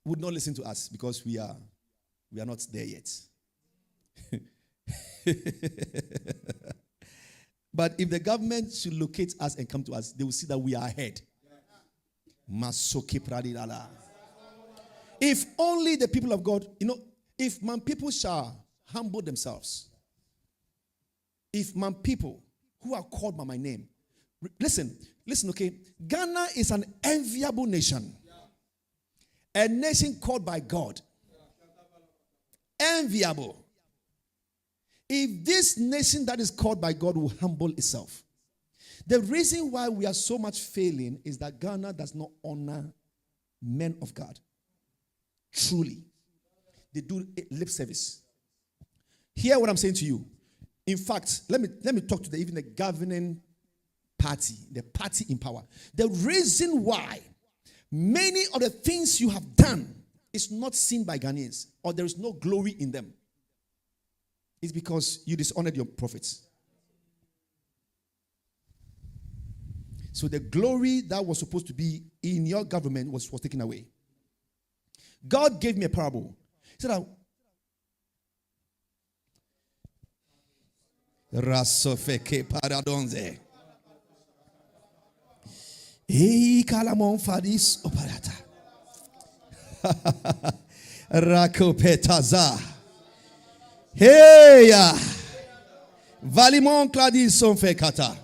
would not listen to us because we are not there yet. But if the government should locate us and come to us, they will see that we are ahead. If only the people of God, if my people shall humble themselves, if my people who are called by my name, listen, okay, Ghana is an enviable nation, a nation called by God, enviable. If this nation that is called by God will humble itself, the reason why we are so much failing is that Ghana does not honor men of God. Truly. They do lip service. Hear what I'm saying to you. In fact, let me talk to even the governing party, the party in power. The reason why many of the things you have done is not seen by Ghanaians, or there is no glory in them, is because you dishonored your prophets. So the glory that was supposed to be in your government was taken away. God gave me a parable. He said, Rasofeke paradonze. Ei kalamon fadis operata. Rakopetaza. Hey ya. Valimon cladis son fekata.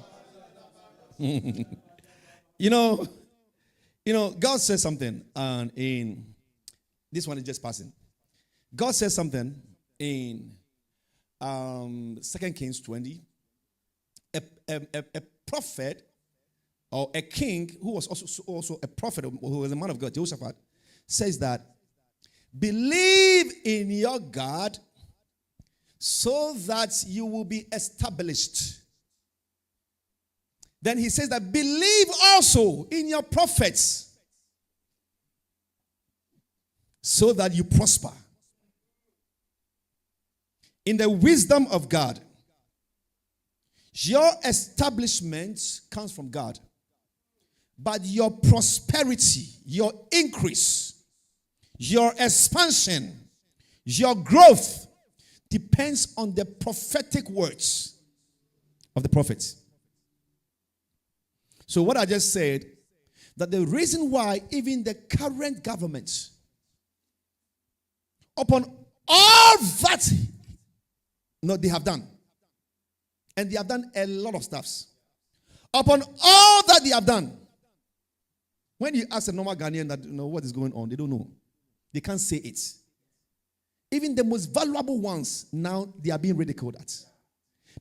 God says something, and in this one is just passing. God says something in 2 Kings 20. A prophet or a king who was also a prophet, who was a man of God, Jehoshaphat, says that believe in your God so that you will be established. Then he says that believe also in your prophets so that you prosper. In the wisdom of God, your establishment comes from God. But your prosperity, your increase, your expansion, your growth depends on the prophetic words of the prophets. So what I just said, that the reason why even the current government, upon all that they have done, and they have done a lot of stuffs, upon all that they have done, when you ask a normal Ghanaian that what is going on, they don't know. They can't say it. Even the most valuable ones, now they are being ridiculed at.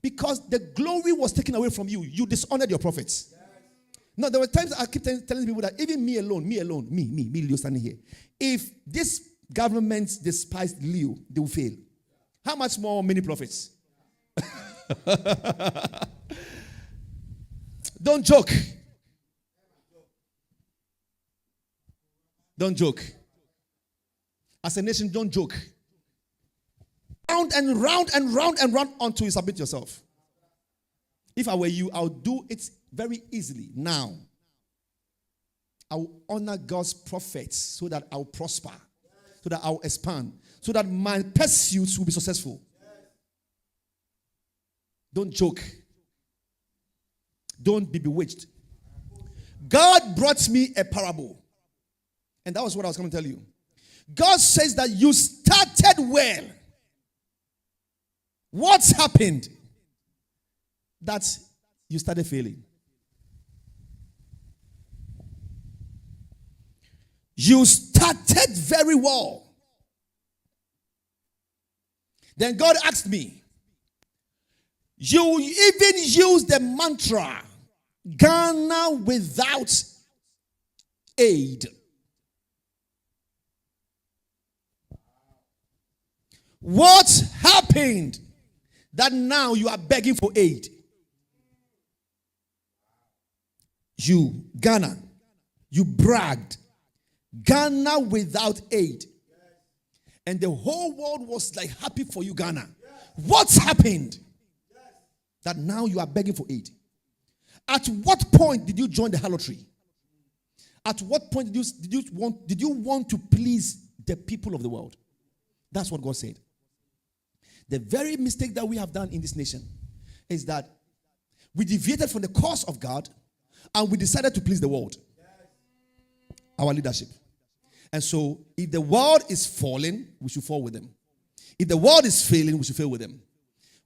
Because the glory was taken away from you. You dishonored your prophets. No, there were times I keep telling people that even me alone, Leo standing here. If this government despised Leo, they will fail. How much more many prophets? Don't joke. Don't joke. As a nation, don't joke. Round and round and round and round until you submit yourself. If I were you, I would do it very easily now. I will honor God's prophets so that I will prosper, so that I will expand, so that my pursuits will be successful. Don't joke. Don't be bewitched. God brought me a parable. And that was what I was going to tell you. God says that you started well. What's happened? That you started failing. You started very well. Then God asked me, you even use the mantra, Ghana without aid. What happened that now you are begging for aid? You, Ghana, you bragged, Ghana without aid. And the whole world was like happy for you, Ghana. What's happened that now you are begging for aid? At what point did you join the harlotry? At what point did you want to please the people of the world. That's what God said. The very mistake that we have done in this nation is that we deviated from the course of God and we decided to please the world. Our leadership. And so, if the world is falling, we should fall with them. If the world is failing, we should fail with them.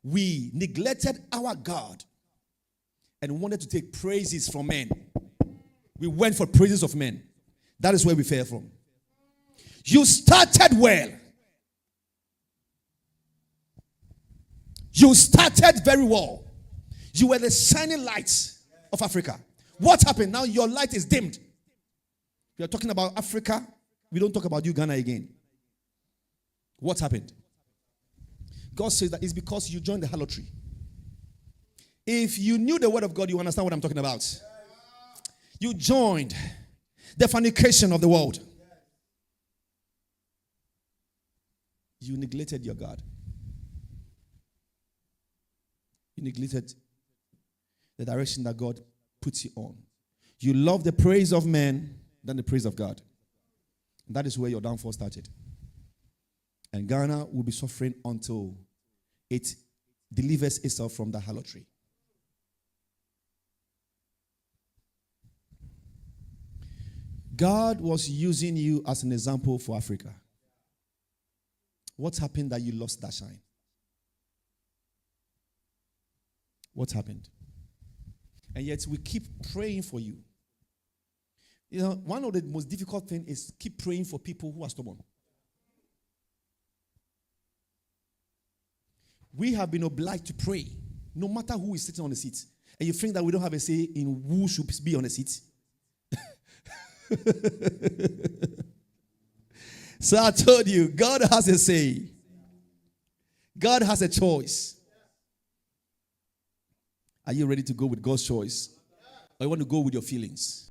We neglected our God and wanted to take praises from men. We went for praises of men. That is where we fell from. You started well. You started very well. You were the shining lights of Africa. What happened? Now your light is dimmed. We are talking about Africa. We don't talk about you, Ghana, again. What happened? God says that it's because you joined the harlotry. If you knew the word of God, you understand what I'm talking about. You joined the fornication of the world. You neglected your God. You neglected the direction that God puts you on. You love the praise of men than the praise of God. And that is where your downfall started. And Ghana will be suffering until it delivers itself from the harlotry. God was using you as an example for Africa. What happened that you lost that shine? What happened? And yet we keep praying for you. You know, one of the most difficult things is keep praying for people who are stubborn. We have been obliged to pray, no matter who is sitting on the seat. And you think that we don't have a say in who should be on the seat? So I told you, God has a say. God has a choice. Are you ready to go with God's choice? Or you want to go with your feelings?